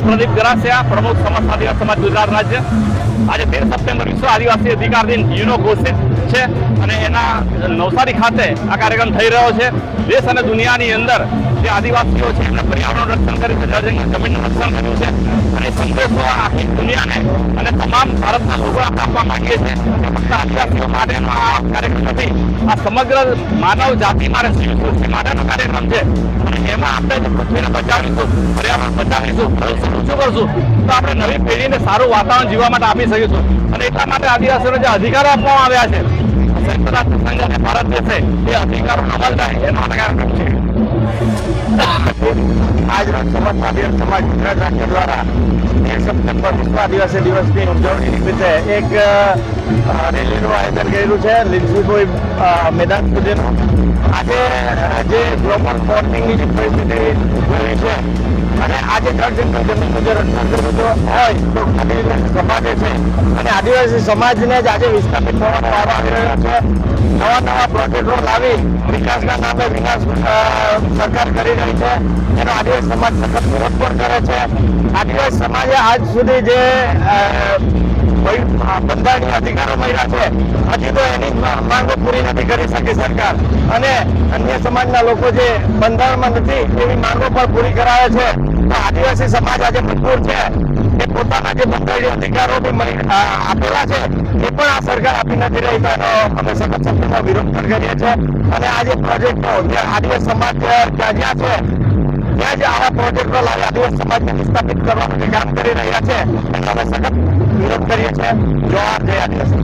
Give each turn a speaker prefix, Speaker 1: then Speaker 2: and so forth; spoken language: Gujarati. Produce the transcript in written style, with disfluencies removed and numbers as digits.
Speaker 1: પ્રદીપ ગરાસિયા, પ્રમુખ સમસ્ત આદિવાસી સમાજ ગુજરાત રાજ્ય. આજે 13 સપ્ટેમ્બર વિશ્વ આદિવાસી અધિકાર દિન યુનો ઘોષિત છે અને એના નવસારી ખાતે આ કાર્યક્રમ થઈ રહ્યો છે. દેશ અને દુનિયાની અંદર જે આદિવાસીઓ છે એમને પર્યાવરણનું રક્ષણ કર્યું છે, જળજંગલ જમીનનું રક્ષણ કર્યું છે અને સંદેશો આખી દુનિયાને અને તમામ ભારતના લોકો આપવા માંગીએ છીએ કે ફક્ત આદિવાસીઓ માટેનો આ કાર્યક્રમ નથી, આ સમગ્ર માનવ જાતિ માટે સૃષ્ટિ માટેનો કાર્યક્રમ છે. અને એમાં આપણે જો પૃથ્વીને બચાવીશું, પર્યાવરણ બચાવીશું, પ્રદૂષણ ઓછું કરશું તો આપણે નવી પેઢીને સારું વાતાવરણ જીવવા માટે આપી શકીશું. અને એટલા માટે આદિવાસીઓને જે અધિકારો આપવામાં આવ્યા છે સંયુક્ત રાષ્ટ્ર સંઘ અને ભારત દેશે એ અધિકારો અમલ થાય એનો કાર્યક્રમ છે. આજ રોજ સમસ્ત આદિવાસી સમાજ ગુજરાત રાજ્ય દ્વારા 13 સપ્ટેમ્બર વિશ્વ આદિવાસી દિવસની ઉજવણી નિમિત્તે એક રેલીનું આયોજન કર્યું છે લીલજીભાઈ મેદાન સુધીનું. આજે જે ગ્લોબલ વોર્મિંગની જે પરિસ્થિતિ ઉભી છે અને આજે જળજંગલ જમીનનું જે રક્ષણ કરવું હોય તો આદિવાસી સમાજે છે અને આદિવાસી સમાજને જ આજે વિસ્થાપિત થવાનો વારો આવી રહ્યો છે. નવા નવા પ્રોજેક્ટો લાવી વિકાસના નામે વિનાશ સરકાર કરી રહી છે, એનો આદિવાસી સમાજ સખત વિરોધ પણ કરે છે. આદિવાસી સમાજે આજ સુધી જે બંધારણીય અધિકારો મળ્યા છે હજી તો એની માંગો પૂરી નથી કરી શકી સરકાર, અને અન્ય સમાજના લોકો જે બંધારણમાં નથી એવી માંગો પણ પૂરી કરાવે છે. તો આદિવાસી સમાજ આજે મજબૂર છે એ પોતાના જે બંધારણીય અધિકારો આપેલા છે એ પણ આ સરકાર આપી નથી રહી, તો એનો અમે સખત શબ્દોમાં વિરોધ પણ કરીએ છીએ. અને આ જે પ્રોજેક્ટો આદિવાસી સમાજ જ્યાં છે ત્યાં જે આવા પ્રોજેક્ટો લાવી આદિવાસી સમાજને વિસ્થાપિત કરવાનું જે કામ કરી રહ્યા છે એનો અમે સખત વિરોધ કરીએ છીએ. જોહાર, જય આદિવાસી.